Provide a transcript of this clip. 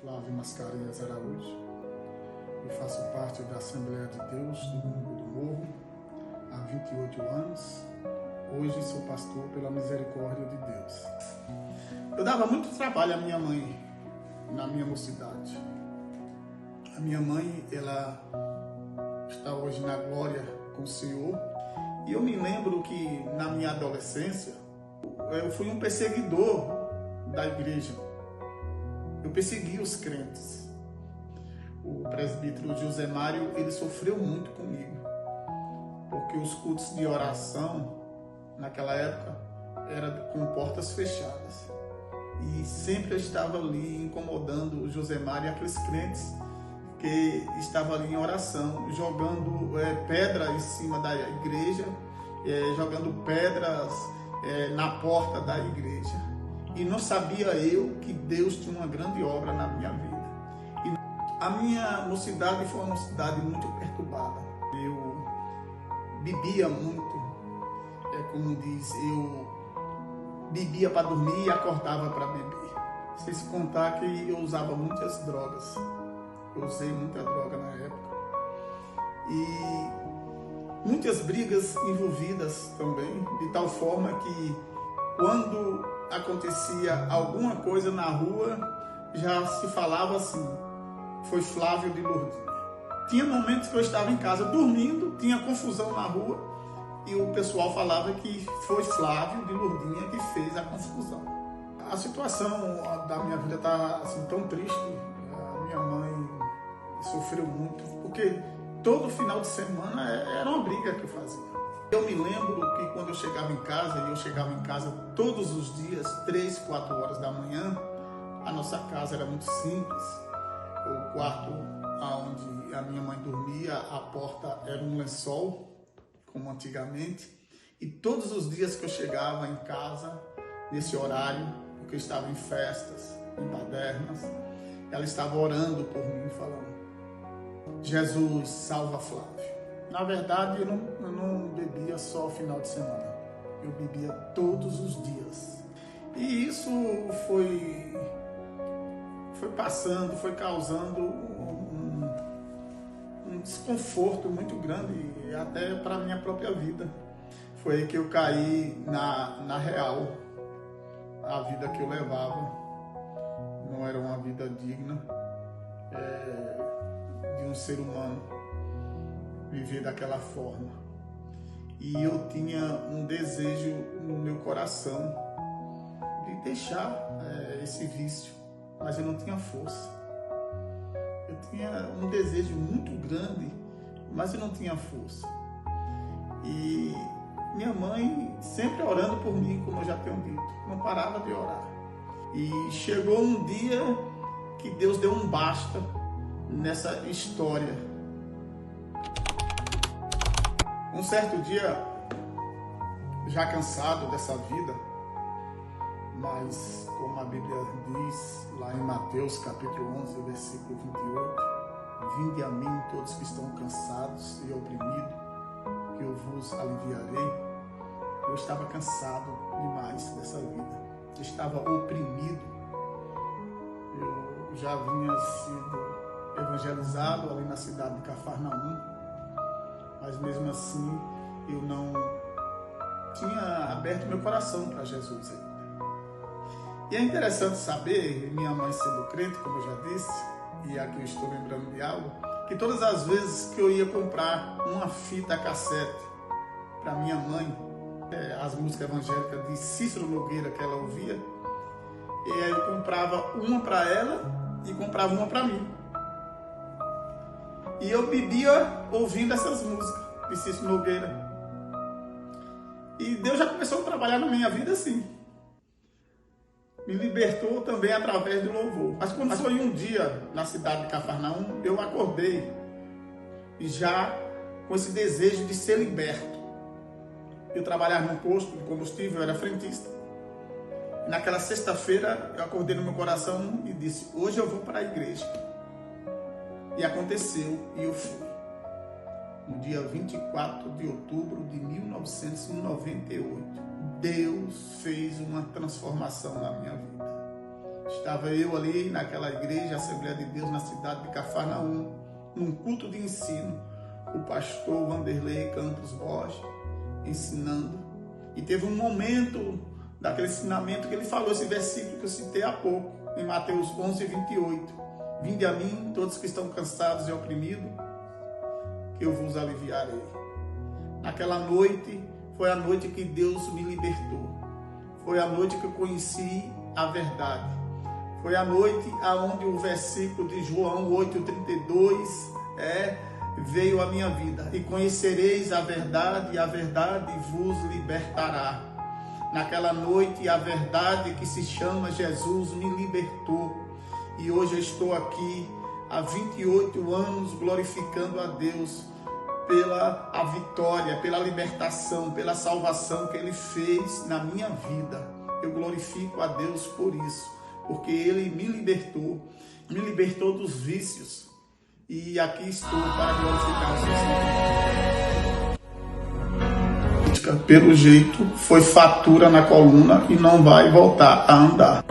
Flávio Mascarenhas Araújo. Eu faço parte da Assembleia de Deus do Domingo do Morro há 28 anos. Hoje sou pastor pela misericórdia de Deus. Eu dava muito trabalho à minha mãe na minha mocidade. A minha mãe, ela está hoje na glória com o Senhor. E eu me lembro que na minha adolescência, eu fui um perseguidor da igreja. Eu persegui os crentes. O presbítero José Mário, ele sofreu muito comigo, porque os cultos de oração, naquela época, eram com portas fechadas. E sempre eu estava ali incomodando o José Mário e aqueles crentes que estavam ali em oração, jogando pedra em cima da igreja, jogando pedras na porta da igreja. E não sabia eu que Deus tinha uma grande obra na minha vida. E a minha mocidade foi uma mocidade muito perturbada. Eu bebia muito, como diz, eu bebia para dormir e acordava para beber. Sem se contar que eu usava muitas drogas. Eu usei muita droga na época. E muitas brigas envolvidas também, de tal forma que quando acontecia alguma coisa na rua, já se falava assim, foi Flávio de Lourdinha. Tinha momentos que eu estava em casa dormindo, tinha confusão na rua, e o pessoal falava que foi Flávio de Lourdinha que fez a confusão. A situação da minha vida está assim, tão triste. A minha mãe sofreu muito, porque todo final de semana era uma briga que eu fazia. Eu me lembro que quando eu chegava em casa, e eu chegava em casa todos os dias, 3, 4 horas da manhã, a nossa casa era muito simples. O quarto onde a minha mãe dormia, a porta era um lençol, como antigamente. E todos os dias que eu chegava em casa, nesse horário, porque eu estava em festas, em badernas, ela estava orando por mim, falando: Jesus, salva Flávio. Na verdade, eu não bebia só ao final de semana. Eu bebia todos os dias. E isso foi passando, foi causando um desconforto muito grande, até para a minha própria vida. Foi aí que eu caí na real. A vida que eu levava não era uma vida digna de um ser humano viver daquela forma. E eu tinha um desejo no meu coração de deixar esse vício, mas eu não tinha força. Eu tinha um desejo muito grande, mas eu não tinha força. E minha mãe sempre orando por mim, como eu já tenho dito, não parava de orar. E chegou um dia que Deus deu um basta nessa história. Um certo dia, já cansado dessa vida, mas como a Bíblia diz lá em Mateus capítulo 11, versículo 28, vinde a mim todos que estão cansados e oprimidos, que eu vos aliviarei. Eu estava cansado demais dessa vida, eu estava oprimido. Eu já vinha sido evangelizado ali na cidade de Cafarnaum, mas mesmo assim eu não tinha aberto meu coração para Jesus ainda. E é interessante saber, minha mãe sendo crente, como eu já disse, e aqui eu estou lembrando de algo, que todas as vezes que eu ia comprar uma fita cassete para minha mãe, as músicas evangélicas de Cícero Nogueira que ela ouvia, e aí eu comprava uma para ela e comprava uma para mim. E eu bebia ouvindo essas músicas de Cícero Nogueira. E Deus já começou a trabalhar na minha vida assim. Me libertou também através do louvor. Mas quando foi um dia na cidade de Cafarnaum, eu acordei e já com esse desejo de ser liberto. Eu trabalhava num posto de combustível, eu era frentista. E naquela sexta-feira eu acordei no meu coração e disse: hoje eu vou para a igreja. E aconteceu, e eu fui. No dia 24 de outubro de 1998, Deus fez uma transformação na minha vida. Estava eu ali naquela igreja, Assembleia de Deus, na cidade de Cafarnaum, num culto de ensino, o pastor Vanderlei Campos Borges ensinando. E teve um momento daquele ensinamento que ele falou esse versículo que eu citei há pouco, em Mateus 11:28. Vinde a mim, todos que estão cansados e oprimidos, que eu vos aliviarei. Naquela noite, foi a noite que Deus me libertou. Foi a noite que eu conheci a verdade. Foi a noite aonde o versículo de João 8:32 veio à minha vida. E conhecereis a verdade, e a verdade vos libertará. Naquela noite, a verdade que se chama Jesus me libertou. E hoje eu estou aqui há 28 anos glorificando a Deus pela a vitória, pela libertação, pela salvação que Ele fez na minha vida. Eu glorifico a Deus por isso, porque Ele me libertou dos vícios. E aqui estou para glorificar o seu Senhor. Pelo jeito, foi fatura na coluna e não vai voltar a andar.